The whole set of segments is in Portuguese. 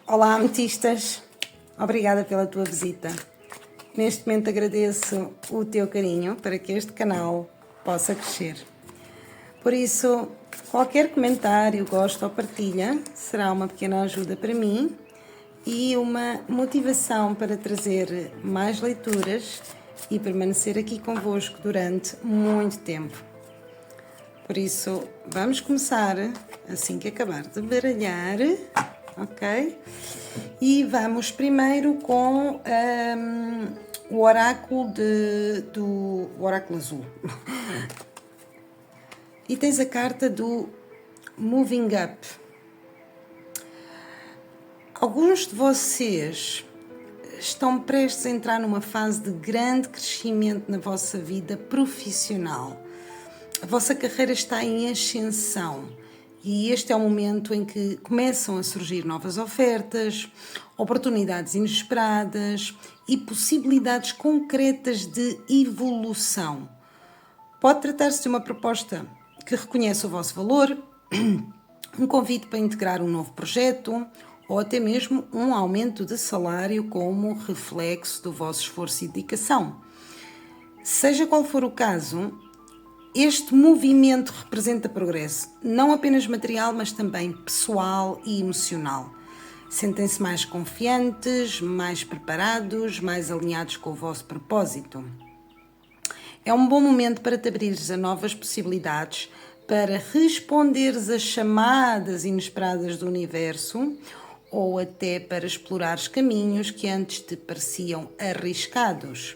Olá, ametistas! Obrigada pela tua visita. Neste momento agradeço o teu carinho para que este canal possa crescer. Por isso, qualquer comentário, gosto ou partilha será uma pequena ajuda para mim e uma motivação para trazer mais leituras e permanecer aqui convosco durante muito tempo. Por isso, vamos começar assim que acabar de baralhar, ok? E vamos primeiro com o oráculo do oráculo azul. E tens a carta do Moving Up. Alguns de vocês estão prestes a entrar numa fase de grande crescimento na vossa vida profissional. A vossa carreira está em ascensão e este é o momento em que começam a surgir novas ofertas, oportunidades inesperadas e possibilidades concretas de evolução. Pode tratar-se de uma proposta que reconhece o vosso valor, um convite para integrar um novo projeto ou até mesmo um aumento de salário como reflexo do vosso esforço e dedicação. Seja qual for o caso, este movimento representa progresso, não apenas material, mas também pessoal e emocional. Sentem-se mais confiantes, mais preparados, mais alinhados com o vosso propósito. É um bom momento para te abrires a novas possibilidades, para responderes a chamadas inesperadas do universo ou até para explorares caminhos que antes te pareciam arriscados.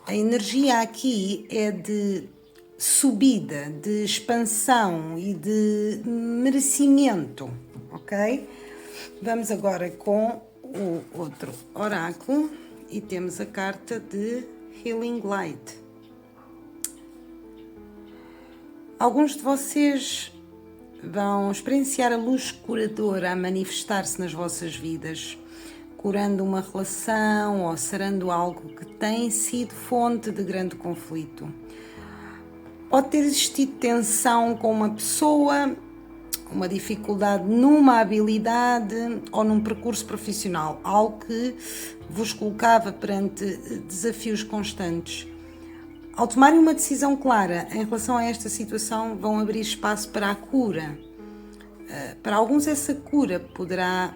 A energia aqui é de subida, de expansão e de merecimento, ok? Vamos agora com o outro oráculo e temos a carta de Healing Light. Alguns de vocês vão experienciar a luz curadora a manifestar-se nas vossas vidas, curando uma relação ou sarando algo que tem sido fonte de grande conflito. Pode ter existido tensão com uma pessoa, uma dificuldade numa habilidade ou num percurso profissional, algo que vos colocava perante desafios constantes. Ao tomarem uma decisão clara em relação a esta situação, vão abrir espaço para a cura. Para alguns, essa cura poderá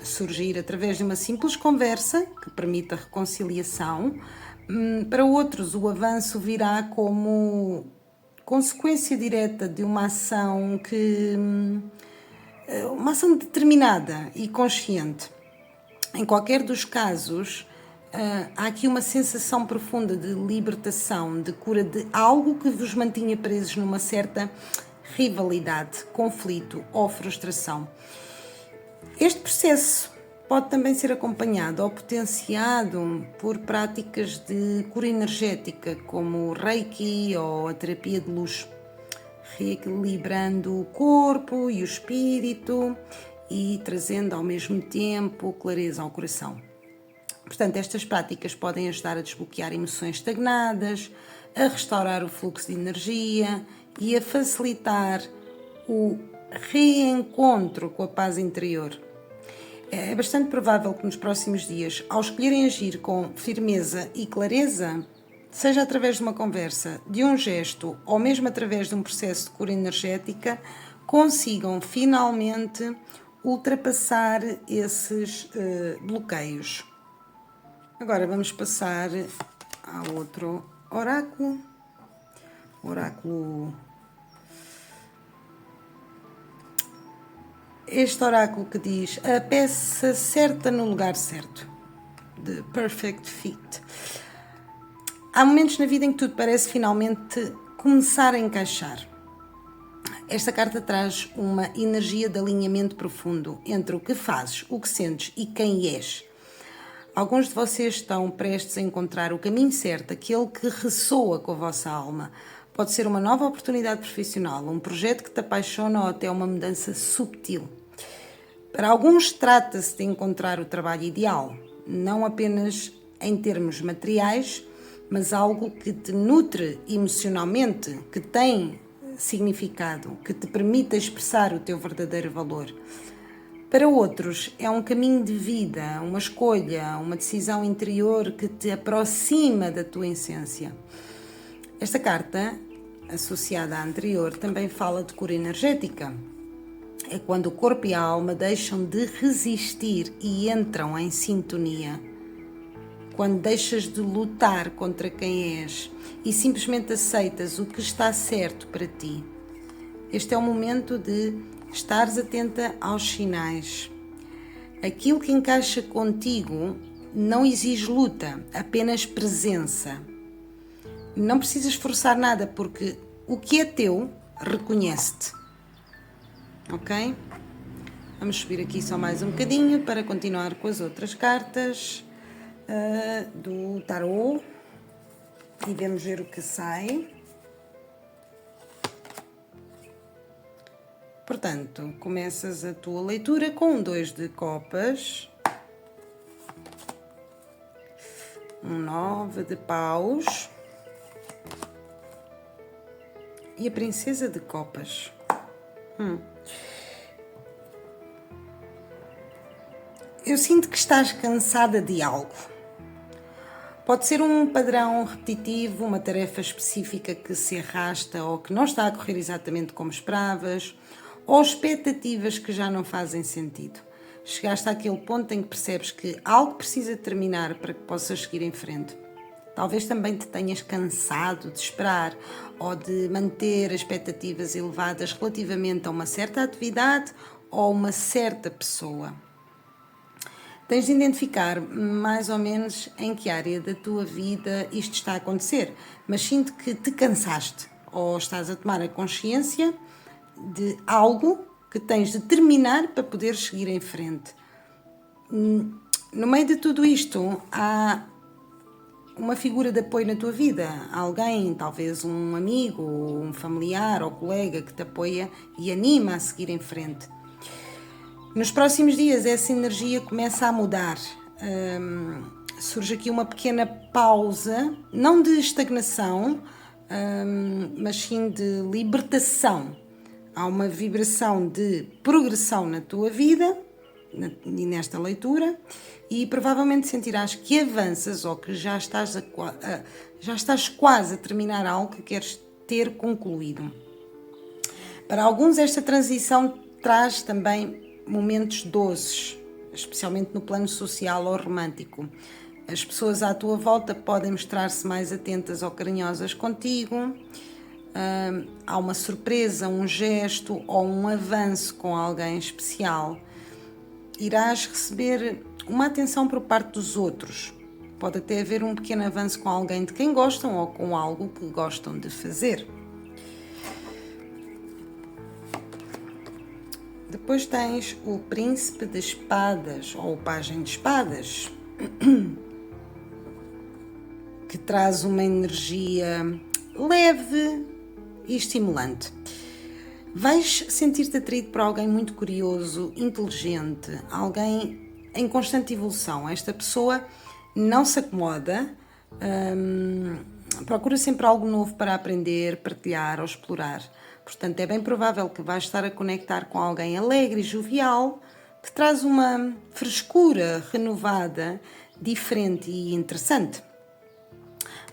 surgir através de uma simples conversa que permita a reconciliação. Para outros, o avanço virá como consequência direta de uma ação determinada e consciente. Em qualquer dos casos, há aqui uma sensação profunda de libertação, de cura de algo que vos mantinha presos numa certa rivalidade, conflito ou frustração. Este processo pode também ser acompanhado ou potenciado por práticas de cura energética, como o Reiki ou a terapia de luz, reequilibrando o corpo e o espírito e trazendo ao mesmo tempo clareza ao coração. Portanto, estas práticas podem ajudar a desbloquear emoções estagnadas, a restaurar o fluxo de energia e a facilitar o reencontro com a paz interior. É bastante provável que nos próximos dias, ao escolherem agir com firmeza e clareza, seja através de uma conversa, de um gesto ou mesmo através de um processo de cura energética, consigam finalmente ultrapassar esses bloqueios. Agora vamos passar ao outro oráculo. Este oráculo que diz a peça certa no lugar certo, The Perfect Fit. Há momentos na vida em que tudo parece finalmente começar a encaixar. Esta carta traz uma energia de alinhamento profundo entre o que fazes, o que sentes e quem és. Alguns de vocês estão prestes a encontrar o caminho certo, aquele que ressoa com a vossa alma. Pode ser uma nova oportunidade profissional, um projeto que te apaixona ou até uma mudança subtil. Para alguns trata-se de encontrar o trabalho ideal, não apenas em termos materiais, mas algo que te nutre emocionalmente, que tem significado, que te permita expressar o teu verdadeiro valor. Para outros, é um caminho de vida, uma escolha, uma decisão interior que te aproxima da tua essência. Esta carta, associada à anterior, também fala de cura energética. É quando o corpo e a alma deixam de resistir e entram em sintonia. Quando deixas de lutar contra quem és e simplesmente aceitas o que está certo para ti. Este é o momento de estares atenta aos sinais. Aquilo que encaixa contigo não exige luta, apenas presença. Não precisas forçar nada, porque o que é teu, reconhece-te. Ok? Vamos subir aqui só mais um bocadinho para continuar com as outras cartas do tarot e vamos ver o que sai. Portanto, começas a tua leitura com um 2 de copas, um 9 de paus e a princesa de copas. Eu sinto que estás cansada de algo. Pode ser um padrão repetitivo, uma tarefa específica que se arrasta ou que não está a correr exatamente como esperavas, ou expectativas que já não fazem sentido. Chegaste àquele ponto em que percebes que algo precisa terminar para que possas seguir em frente. Talvez também te tenhas cansado de esperar ou de manter expectativas elevadas relativamente a uma certa atividade ou uma certa pessoa. Tens de identificar mais ou menos em que área da tua vida isto está a acontecer, mas sinto que te cansaste ou estás a tomar a consciência de algo que tens de terminar para poder seguir em frente. No meio de tudo isto, há uma figura de apoio na tua vida, alguém, talvez um amigo, um familiar ou colega que te apoia e anima a seguir em frente. Nos próximos dias essa energia começa a mudar, surge aqui uma pequena pausa, não de estagnação, mas sim de libertação. Há uma vibração de progressão na tua vida, nesta leitura, e provavelmente sentirás que avanças ou que já estás quase a terminar algo que queres ter concluído. Para alguns esta transição traz também momentos doces, especialmente no plano social ou romântico. As pessoas à tua volta podem mostrar-se mais atentas ou carinhosas contigo. Há uma surpresa, um gesto ou um avanço com alguém especial. Irás receber uma atenção por parte dos outros. Pode até haver um pequeno avanço com alguém de quem gostam ou com algo que gostam de fazer. Depois tens o príncipe de espadas ou o pajem de espadas, que traz uma energia leve e estimulante. Vais sentir-te atraído por alguém muito curioso, inteligente, alguém em constante evolução. Esta pessoa não se acomoda, procura sempre algo novo para aprender, partilhar ou explorar. Portanto, é bem provável que vais estar a conectar com alguém alegre e jovial, que traz uma frescura renovada, diferente e interessante.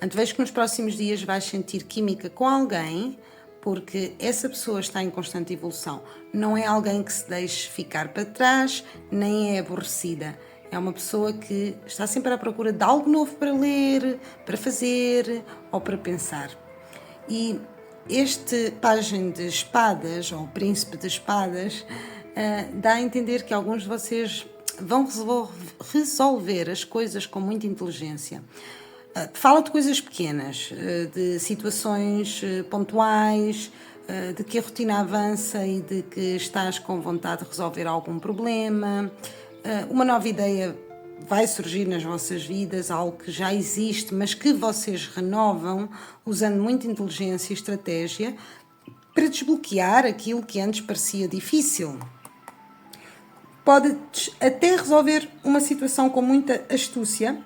Antevejo que nos próximos dias vais sentir química com alguém, porque essa pessoa está em constante evolução. Não é alguém que se deixe ficar para trás, nem é aborrecida. É uma pessoa que está sempre à procura de algo novo para ler, para fazer ou para pensar. E este pajem de espadas, ou príncipe de espadas, dá a entender que alguns de vocês vão resolver as coisas com muita inteligência. Fala de coisas pequenas, de situações pontuais, de que a rotina avança e de que estás com vontade de resolver algum problema. Uma nova ideia vai surgir nas vossas vidas, algo que já existe, mas que vocês renovam usando muita inteligência e estratégia para desbloquear aquilo que antes parecia difícil. Podes até resolver uma situação com muita astúcia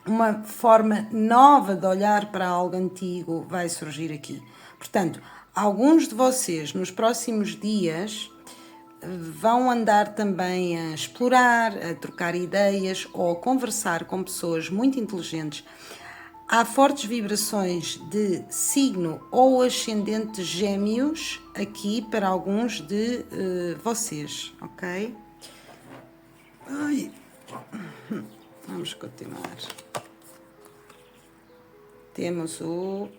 uma forma nova de olhar para algo antigo vai surgir aqui. Portanto, alguns de vocês nos próximos dias vão andar também a explorar, a trocar ideias ou a conversar com pessoas muito inteligentes. Há fortes vibrações de signo ou ascendente Gêmeos aqui para alguns de vocês, ok? Ai. Vamos continuar. Temos o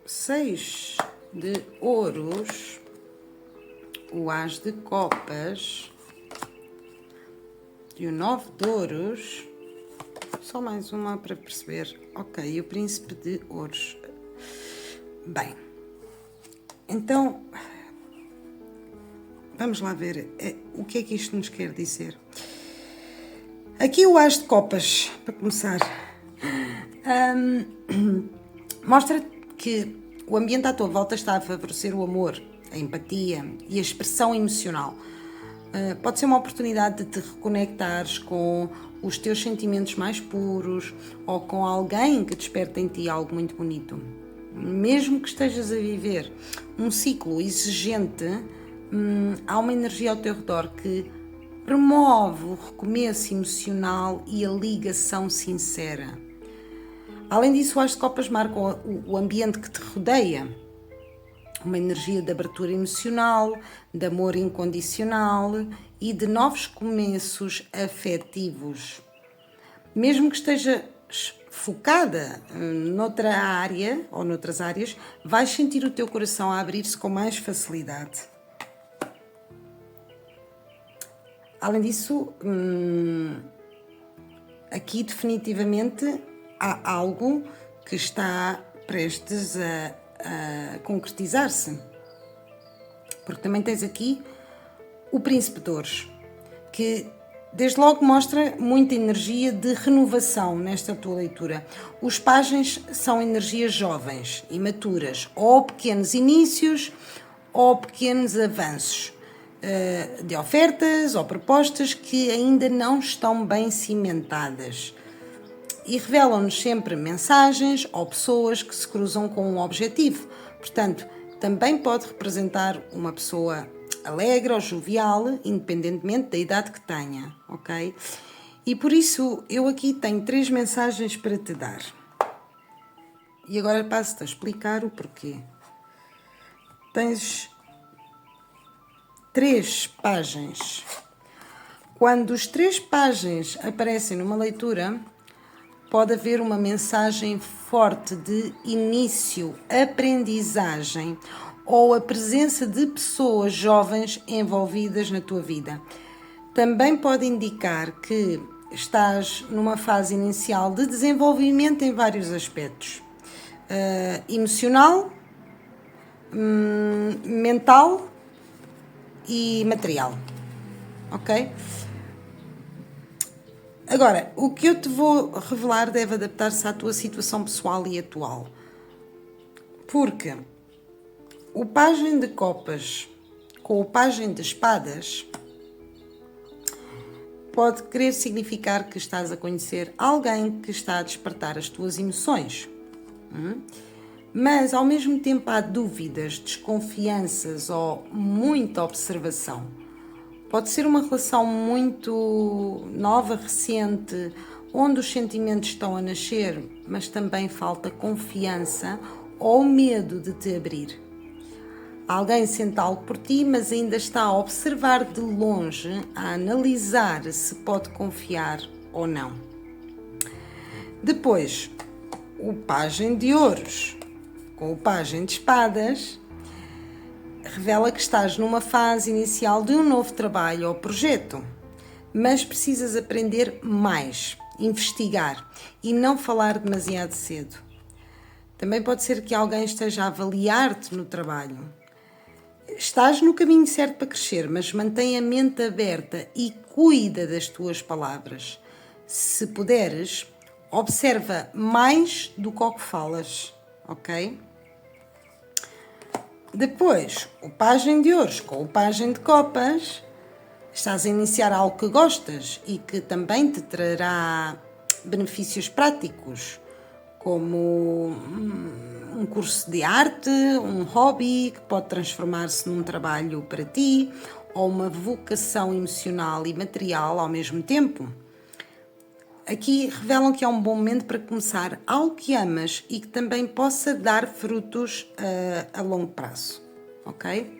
6 de ouros, o as de copas e o 9 de ouros. Só mais uma para perceber. Ok, e o príncipe de ouros. Bem, então vamos lá ver o que é que isto nos quer dizer. Aqui o as de copas, para começar, mostra que o ambiente à tua volta está a favorecer o amor, a empatia e a expressão emocional. Pode ser uma oportunidade de te reconectares com os teus sentimentos mais puros ou com alguém que desperta em ti algo muito bonito. Mesmo que estejas a viver um ciclo exigente, há uma energia ao teu redor que promove o recomeço emocional e a ligação sincera. Além disso, o as de copas marca o ambiente que te rodeia. Uma energia de abertura emocional, de amor incondicional e de novos começos afetivos. Mesmo que estejas focada noutra área ou noutras áreas, vais sentir o teu coração a abrir-se com mais facilidade. Além disso, aqui definitivamente há algo que está prestes a concretizar-se. Porque também tens aqui o príncipe de ouros, que desde logo mostra muita energia de renovação nesta tua leitura. Os pajens são energias jovens, imaturas, ou pequenos inícios, ou pequenos avanços de ofertas ou propostas que ainda não estão bem cimentadas. E revelam-nos sempre mensagens ou pessoas que se cruzam com um objetivo. Portanto, também pode representar uma pessoa alegre ou jovial, independentemente da idade que tenha, ok? E por isso, eu aqui tenho 3 mensagens para te dar. E agora passo-te a explicar o porquê. Tens 3 páginas. Quando os 3 páginas aparecem numa leitura, pode haver uma mensagem forte de início, aprendizagem ou a presença de pessoas jovens envolvidas na tua vida. Também pode indicar que estás numa fase inicial de desenvolvimento em vários aspectos. Emocional, mental e material. Ok? Agora, o que eu te vou revelar deve adaptar-se à tua situação pessoal e atual. Porque o pajem de copas com o pajem de espadas pode querer significar que estás a conhecer alguém que está a despertar as tuas emoções. Mas, ao mesmo tempo, há dúvidas, desconfianças ou muita observação. Pode ser uma relação muito nova, recente, onde os sentimentos estão a nascer, mas também falta confiança ou medo de te abrir. Alguém sente algo por ti, mas ainda está a observar de longe, a analisar se pode confiar ou não. Depois, o pajem de ouros com o pajem de espadas revela que estás numa fase inicial de um novo trabalho ou projeto, mas precisas aprender mais, investigar e não falar demasiado cedo. Também pode ser que alguém esteja a avaliar-te no trabalho. Estás no caminho certo para crescer, mas mantém a mente aberta e cuida das tuas palavras. Se puderes, observa mais do que o que falas, ok? Depois, o pajem de ouros com o pajem de copas, estás a iniciar algo que gostas e que também te trará benefícios práticos, como um curso de arte, um hobby que pode transformar-se num trabalho para ti, ou uma vocação emocional e material ao mesmo tempo. Aqui revelam que é um bom momento para começar algo que amas e que também possa dar frutos a longo prazo, ok?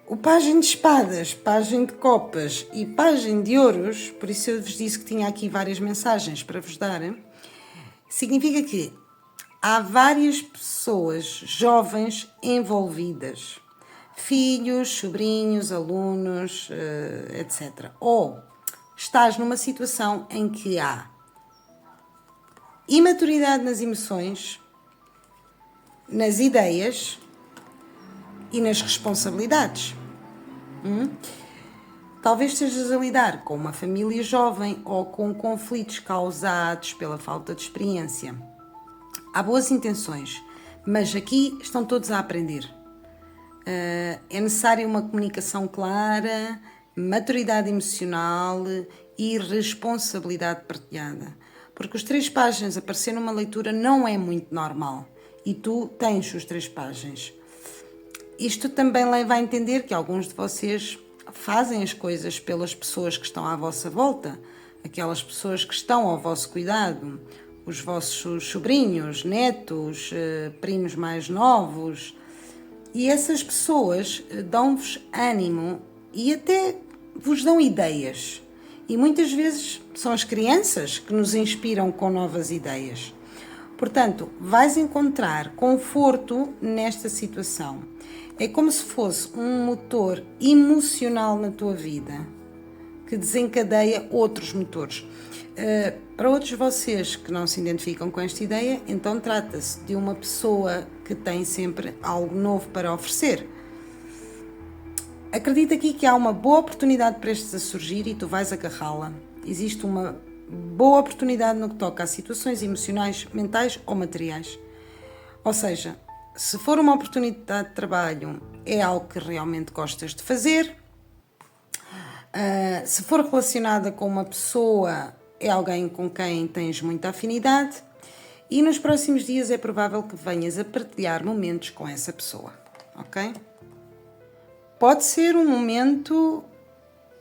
O pajem de espadas, pajem de copas e pajem de ouros, por isso eu vos disse que tinha aqui várias mensagens para vos dar, significa que há várias pessoas jovens envolvidas, filhos, sobrinhos, alunos, etc. Ou estás numa situação em que há imaturidade nas emoções, nas ideias e nas responsabilidades. Talvez estejas a lidar com uma família jovem ou com conflitos causados pela falta de experiência. Há boas intenções, mas aqui estão todos a aprender. É necessária uma comunicação clara, maturidade emocional e responsabilidade partilhada. Porque os 3 páginas aparecer numa leitura não é muito normal. E tu tens os 3 páginas. Isto também leva a entender que alguns de vocês fazem as coisas pelas pessoas que estão à vossa volta, aquelas pessoas que estão ao vosso cuidado, os vossos sobrinhos, netos, primos mais novos. E essas pessoas dão-vos ânimo e até vos dão ideias. E muitas vezes são as crianças que nos inspiram com novas ideias. Portanto, vais encontrar conforto nesta situação. É como se fosse um motor emocional na tua vida que desencadeia outros motores. Para outros de vocês que não se identificam com esta ideia, então trata-se de uma pessoa que tem sempre algo novo para oferecer. Acredita aqui que há uma boa oportunidade prestes a surgir e tu vais agarrá-la. Existe uma boa oportunidade no que toca a situações emocionais, mentais ou materiais. Ou seja, se for uma oportunidade de trabalho, é algo que realmente gostas de fazer. Se for relacionada com uma pessoa, é alguém com quem tens muita afinidade. E nos próximos dias é provável que venhas a partilhar momentos com essa pessoa, ok? Pode ser um momento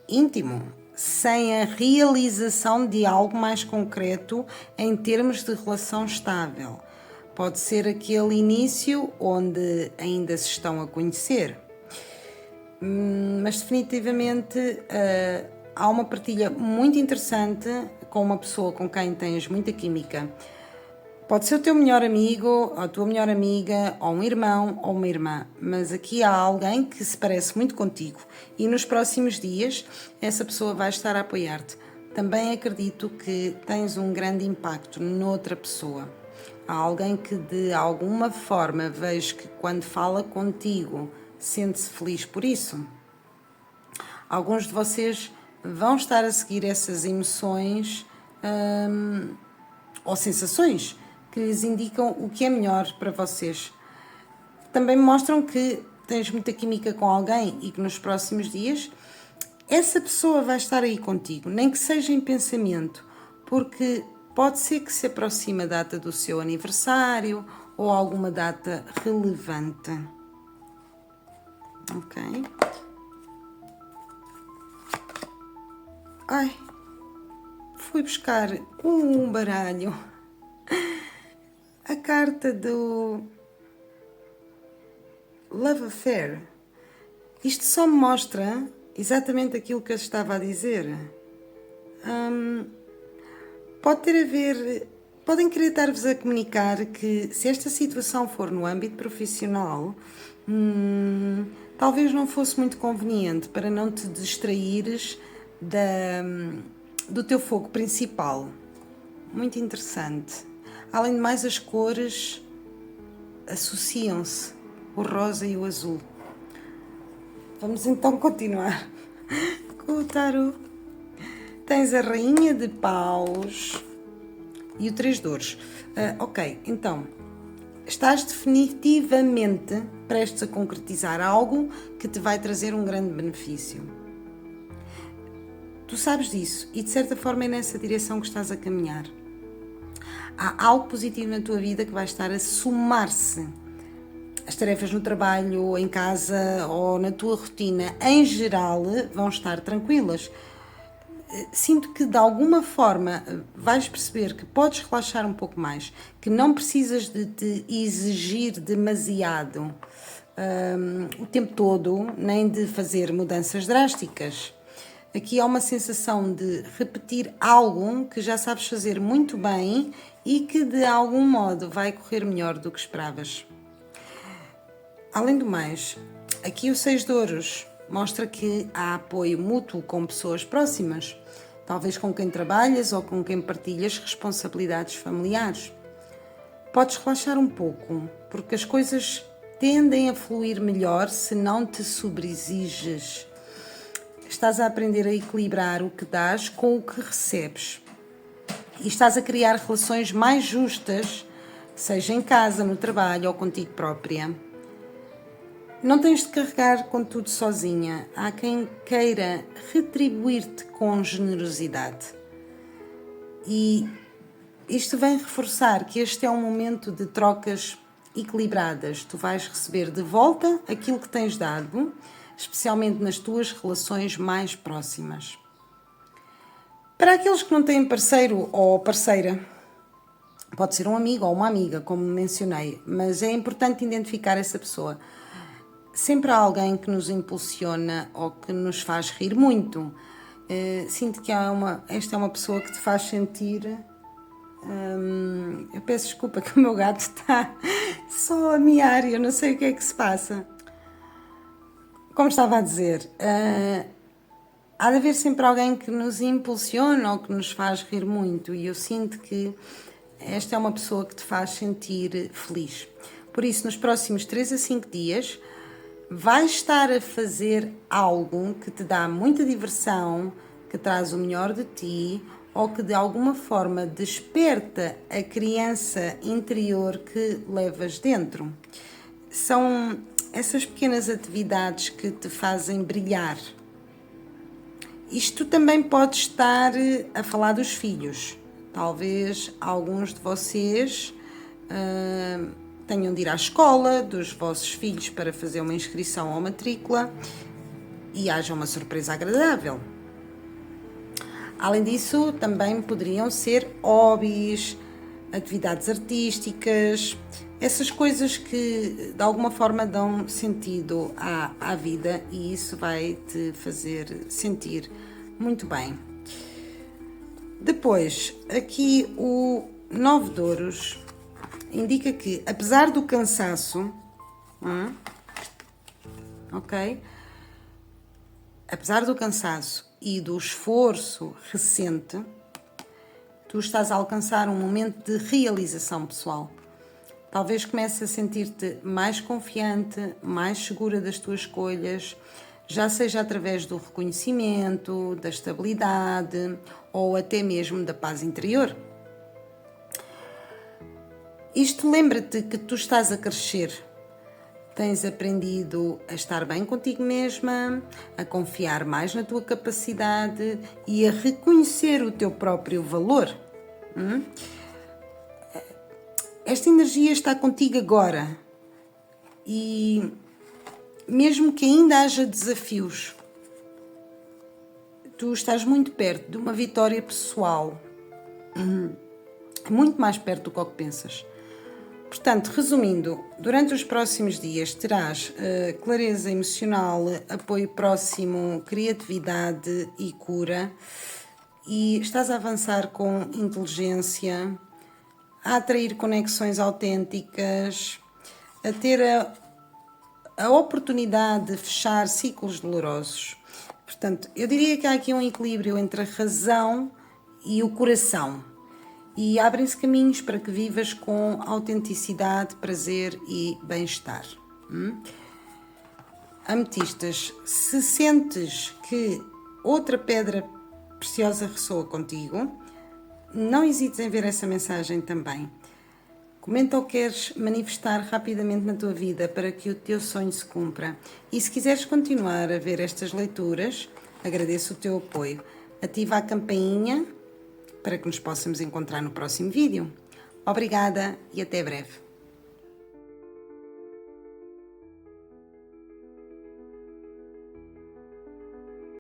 íntimo, sem a realização de algo mais concreto em termos de relação estável. Pode ser aquele início onde ainda se estão a conhecer. Mas definitivamente há uma partilha muito interessante com uma pessoa com quem tens muita química. Pode ser o teu melhor amigo, ou a tua melhor amiga, ou um irmão, ou uma irmã. Mas aqui há alguém que se parece muito contigo. E nos próximos dias essa pessoa vai estar a apoiar-te. Também acredito que tens um grande impacto noutra pessoa. Há alguém que de alguma forma vejo que quando fala contigo sente-se feliz por isso. Alguns de vocês vão estar a seguir essas emoções ou sensações que lhes indicam o que é melhor para vocês. Também mostram que tens muita química com alguém e que nos próximos dias essa pessoa vai estar aí contigo, nem que seja em pensamento, porque pode ser que se aproxime a data do seu aniversário ou alguma data relevante. Ok? Ai, fui buscar um baralho. A carta do Love Affair. Isto só me mostra exatamente aquilo que eu estava a dizer. Pode ter a ver... Podem querer estar-vos a comunicar que se esta situação for no âmbito profissional, talvez não fosse muito conveniente para não te distraíres do teu foco principal. Muito interessante. Além de mais, as cores associam-se, o rosa e o azul. Vamos então continuar com o tarot. Tens a Rainha de Paus e o 3 de Ouros. Ok, então, estás definitivamente prestes a concretizar algo que te vai trazer um grande benefício. Tu Tu sabes disso e de certa forma é nessa direção que estás a caminhar. Há algo positivo na tua vida que vai estar a somar-se. As tarefas no trabalho, em casa ou na tua rotina, em geral, vão estar tranquilas. Sinto que de alguma forma vais perceber que podes relaxar um pouco mais, que não precisas de te exigir demasiado o tempo todo, nem de fazer mudanças drásticas. Aqui há uma sensação de repetir algo que já sabes fazer muito bem e que de algum modo vai correr melhor do que esperavas. Além do mais, aqui o 6 de ouros mostra que há apoio mútuo com pessoas próximas, talvez com quem trabalhas ou com quem partilhas responsabilidades familiares. Podes relaxar um pouco, porque as coisas tendem a fluir melhor se não te sobreexiges. Estás a aprender a equilibrar o que dás com o que recebes. E estás a criar relações mais justas, seja em casa, no trabalho ou contigo própria. Não tens de carregar com tudo sozinha. Há quem queira retribuir-te com generosidade. E isto vem reforçar que este é um momento de trocas equilibradas. Tu vais receber de volta aquilo que tens dado, especialmente nas tuas relações mais próximas. Para aqueles que não têm parceiro ou parceira, pode ser um amigo ou uma amiga, como mencionei, mas é importante identificar essa pessoa. Sempre há alguém que nos impulsiona ou que nos faz rir muito. Sinto que esta é uma pessoa que te faz sentir... eu peço desculpa que o meu gato está só a miar e eu não sei o que é que se passa. Como estava a dizer, há de haver sempre alguém que nos impulsiona ou que nos faz rir muito e eu sinto que esta é uma pessoa que te faz sentir feliz. Por isso, nos próximos 3 a 5 dias, vais estar a fazer algo que te dá muita diversão, que traz o melhor de ti ou que de alguma forma desperta a criança interior que levas dentro. São essas pequenas atividades que te fazem brilhar. Isto também pode estar a falar dos filhos. Talvez alguns de vocês tenham de ir à escola dos vossos filhos para fazer uma inscrição ou matrícula e haja uma surpresa agradável. Além disso, também poderiam ser hobbies, atividades artísticas, essas coisas que de alguma forma dão sentido à vida e isso vai te fazer sentir muito bem. Depois, aqui o 9 de ouros indica que, apesar do cansaço, apesar do cansaço e do esforço recente, tu estás a alcançar um momento de realização pessoal. Talvez comece a sentir-te mais confiante, mais segura das tuas escolhas, já seja através do reconhecimento, da estabilidade ou até mesmo da paz interior. Isto lembra-te que tu estás a crescer. Tens aprendido a estar bem contigo mesma, a confiar mais na tua capacidade e a reconhecer o teu próprio valor. Esta energia está contigo agora e mesmo que ainda haja desafios, tu estás muito perto de uma vitória pessoal, muito mais perto do que o que pensas. Portanto, resumindo, durante os próximos dias terás clareza emocional, apoio próximo, criatividade e cura e estás a avançar com inteligência, a atrair conexões autênticas, a ter a oportunidade de fechar ciclos dolorosos. Portanto, eu diria que há aqui um equilíbrio entre a razão e o coração. E abrem-se caminhos para que vivas com autenticidade, prazer e bem-estar. Ametistas, se sentes que outra pedra preciosa ressoa contigo, não hesites em ver essa mensagem também. Comenta o que queres manifestar rapidamente na tua vida para que o teu sonho se cumpra. E se quiseres continuar a ver estas leituras, agradeço o teu apoio. ativa a campainha para que nos possamos encontrar no próximo vídeo. Obrigada e até breve.